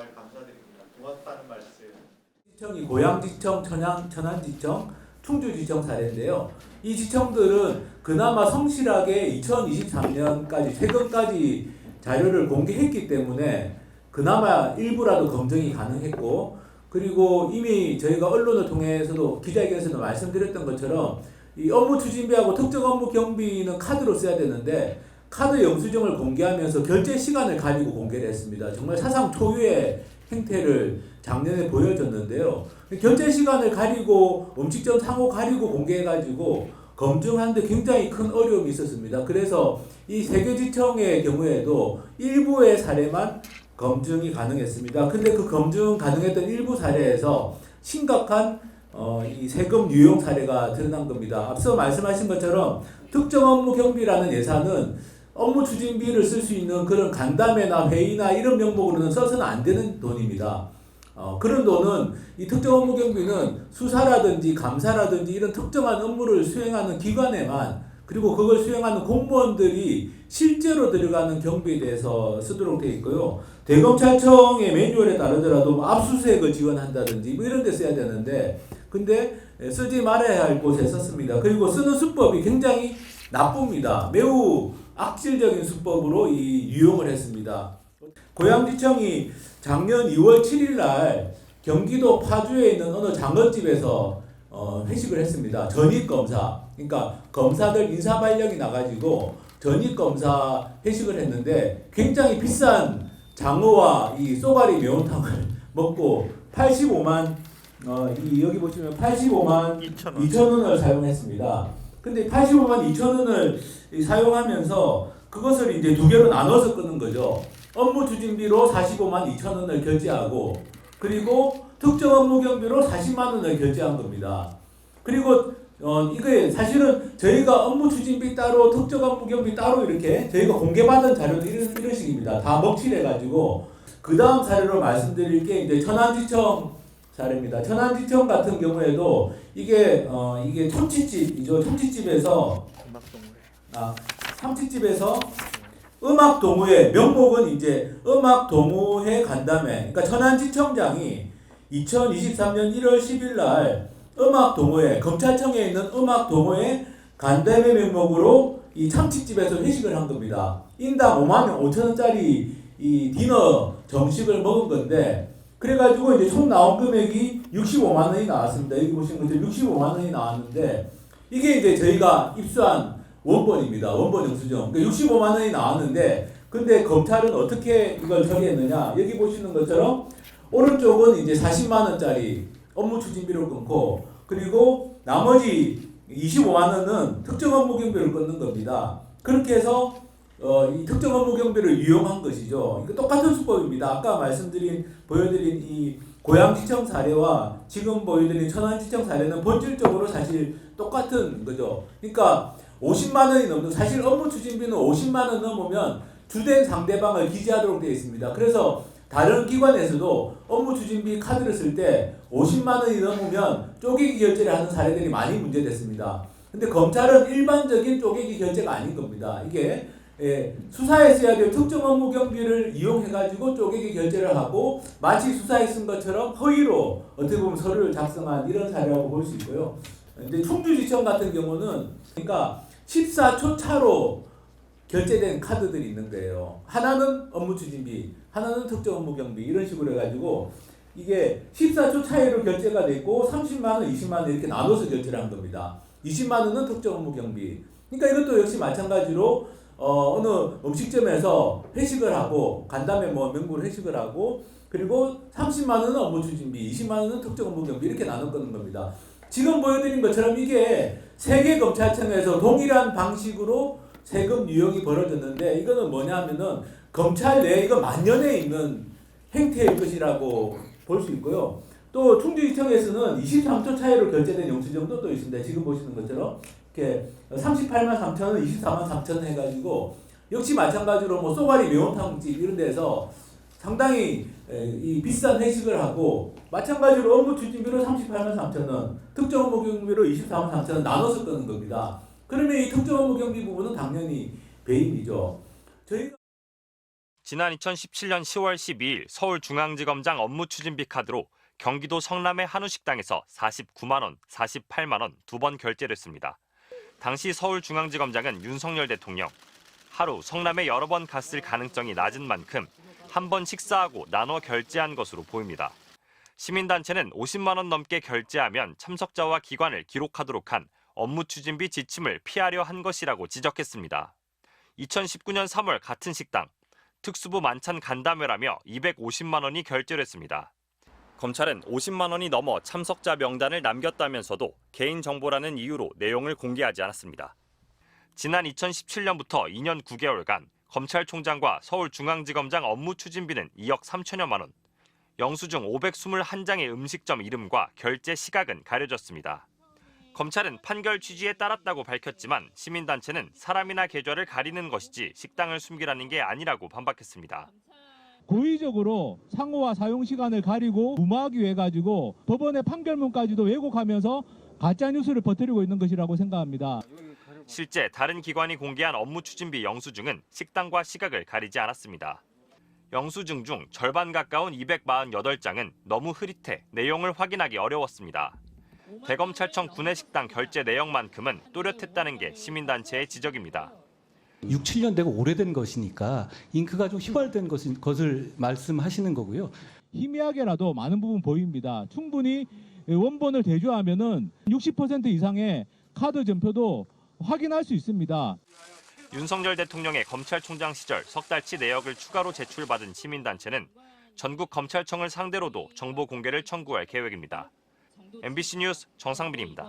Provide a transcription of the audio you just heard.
정말 감사드립니다. 고맙다는 말씀. 지청이 고양지청, 천안지청, 충주지청 사례인데요. 이 지청들은 그나마 성실하게 2023년까지 최근까지 자료를 공개했기 때문에 그나마 일부라도 검증이 가능했고, 그리고 이미 저희가 언론을 통해서도 기자회견에서도 말씀드렸던 것처럼 이 업무 추진비하고 특정 업무 경비는 카드로 써야 되는데 카드 영수증을 공개하면서 결제 시간을 가리고 공개를 했습니다. 정말 사상 초유의 행태를 작년에 보여줬는데요. 결제 시간을 가리고 음식점 상호 가리고 공개해가지고 검증하는데 굉장히 큰 어려움이 있었습니다. 그래서 이 세 개 지청의 경우에도 일부의 사례만 검증이 가능했습니다. 근데 그 검증 가능했던 일부 사례에서 심각한 이 세금 유용 사례가 드러난 겁니다. 앞서 말씀하신 것처럼 특정 업무 경비라는 예산은 업무 추진비를 쓸 수 있는 그런 간담회나 회의나 이런 명목으로는 써서는 안 되는 돈입니다. 그런 돈은 이 특정 업무 경비는 수사라든지 감사라든지 이런 특정한 업무를 수행하는 기관에만, 그리고 그걸 수행하는 공무원들이 실제로 들어가는 경비에 대해서 쓰도록 되어 있고요. 대검찰청의 매뉴얼에 따르더라도 압수수색을 지원한다든지 뭐 이런 데 써야 되는데, 근데 쓰지 말아야 할 곳에 썼습니다. 그리고 쓰는 수법이 굉장히 나쁩니다. 매우 악질적인 수법으로 유용을 했습니다. 고양지청이 작년 2월 7일 날 경기도 파주에 있는 어느 장어집에서 회식을 했습니다. 전입검사, 그러니까 검사들 인사발령이 나가지고 전입검사 회식을 했는데 굉장히 비싼 장어와 이 쏘가리 매운탕을 먹고 85만 여기 보시면 85만 2천 원을 사용했습니다. 근데 85만 2천 원을 사용하면서 그것을 이제 두 개로 나눠서 끄는 거죠. 업무 추진비로 45만 2천 원을 결제하고, 그리고 특정 업무 경비로 40만 원을 결제한 겁니다. 그리고 이게 사실은 저희가 업무 추진비 따로 특정 업무 경비 따로 이렇게 저희가 공개받은 자료도 이런 식입니다. 다 먹칠해가지고. 그 다음 사례로 말씀드릴 게 이제 천안지청 사례입니다. 천안지청 같은 경우에도 이게 참치집이죠. 참치집에서 음악 동호회, 명목은 이제 음악 동호회 간담회. 그러니까 천안지청장이 2023년 1월 10일 날 음악 동호회, 검찰청에 있는 음악 동호회 간담회 명목으로 이 참치집에서 회식을 한 겁니다. 인당 5만 5천 원짜리 이 디너 정식을 먹은 건데, 그래가지고 이제 총 나온 금액이 65만 원이 나왔습니다. 여기 보시는 것처럼 65만 원이 나왔는데, 이게 이제 저희가 입수한 원본입니다. 원본 영수증. 그러니까 65만 원이 나왔는데, 근데 검찰은 어떻게 이걸 처리했느냐? 여기 보시는 것처럼 오른쪽은 이제 40만 원짜리 업무 추진비를 끊고, 그리고 나머지 25만 원은 특정 업무 경비를 끊는 겁니다. 그렇게 해서 이 특정 업무 경비를 이용한 것이죠. 이거 똑같은 수법입니다. 아까 보여드린 이 고양지청 사례와 지금 보여드린 천안지청 사례는 본질적으로 사실 똑같은 거죠. 그러니까 50만 원이 넘는, 사실 업무 추진비는 50만 원 넘으면 주된 상대방을 기재하도록 되어 있습니다. 그래서 다른 기관에서도 업무 추진비 카드를 쓸 때 50만 원이 넘으면 쪼개기 결제를 하는 사례들이 많이 문제됐습니다. 근데 검찰은 일반적인 쪼개기 결제가 아닌 겁니다. 이게 수사에 써야 될 특정 업무 경비를 이용해가지고 쪼개기 결제를 하고 마치 수사에 쓴 것처럼 허위로 어떻게 보면 서류를 작성한 이런 사례라고 볼 수 있고요. 근데 충주지청 같은 경우는 그러니까 14초 차로 결제된 카드들이 있는 거예요. 하나는 업무 추진비, 하나는 특정 업무 경비, 이런 식으로 해가지고 이게 14초 차이로 결제가 됐고 30만 원, 20만 원 이렇게 나눠서 결제를 한 겁니다. 20만 원은 특정 업무 경비. 그러니까 이것도 역시 마찬가지로 어느 음식점에서 회식을 하고 간담회 명부로 회식을 하고, 그리고 30만 원은 업무 추진비, 20만 원은 특정 업무 경비 이렇게 나눠 끄는 겁니다. 지금 보여드린 것처럼 이게 세 개 검찰청에서 동일한 방식으로 세금 유용이 벌어졌는데, 이거는 뭐냐면은 검찰 내에 이거 만연해 있는 행태일 것이라고 볼 수 있고요. 또 충주지청에서는 23초 차이로 결제된 영수증도 또 있습니다. 지금 보시는 것처럼 이렇게 38만 3천 원, 24만 3천 원 해가지고 역시 마찬가지로 뭐 쏘가리 매운탕집 이런 데서 상당히 이 비싼 회식을 하고, 마찬가지로 업무 추진비로 38만 3천 원, 특정 업무 경비로 24만 3천 원 나눠서 끄는 겁니다. 그러면 이 특정 업무 경비 부분은 당연히 배임이죠. 저희가 지난 2017년 10월 12일 서울중앙지검장 업무추진비 카드로 경기도 성남의 한우 식당에서 49만 원, 48만 원 두 번 결제를 했습니다. 당시 서울중앙지검장은 윤석열 대통령, 하루 성남에 여러 번 갔을 가능성이 낮은 만큼 한 번 식사하고 나눠 결제한 것으로 보입니다. 시민단체는 50만 원 넘게 결제하면 참석자와 기관을 기록하도록 한 업무추진비 지침을 피하려 한 것이라고 지적했습니다. 2019년 3월 같은 식당, 특수부 만찬 간담회라며 250만 원이 결제됐습니다. 검찰은 50만 원이 넘어 참석자 명단을 남겼다면서도 개인정보라는 이유로 내용을 공개하지 않았습니다. 지난 2017년부터 2년 9개월간 검찰총장과 서울중앙지검장 업무추진비는 2억 3천여만 원, 영수증 521장의 음식점 이름과 결제 시각은 가려졌습니다. 검찰은 판결 취지에 따랐다고 밝혔지만 시민단체는 사람이나 계좌를 가리는 것이지 식당을 숨기라는 게 아니라고 반박했습니다. 고의적으로 상호와 사용 시간을 가리고 무마하기 위해 가지고 법원의 판결문까지도 왜곡하면서 가짜 뉴스를 퍼뜨리고 있는 것이라고 생각합니다. 실제 다른 기관이 공개한 업무추진비 영수증은 식당과 시각을 가리지 않았습니다. 영수증 중 절반 가까운 248장은 너무 흐릿해 내용을 확인하기 어려웠습니다. 대검찰청 구내식당 결제 내용만큼은 또렷했다는 게 시민단체의 지적입니다. 6, 7년 되고 오래된 것이니까 잉크가 좀 휘발된 것을 말씀하시는 거고요. 희미하게라도 많은 부분 보입니다. 충분히 원본을 대조하면은 60% 이상의 카드 전표도 확인할 수 있습니다. 윤석열 대통령의 검찰총장 시절 석 달치 내역을 추가로 제출받은 시민단체는 전국 검찰청을 상대로도 정보 공개를 청구할 계획입니다. MBC 뉴스 정상빈입니다.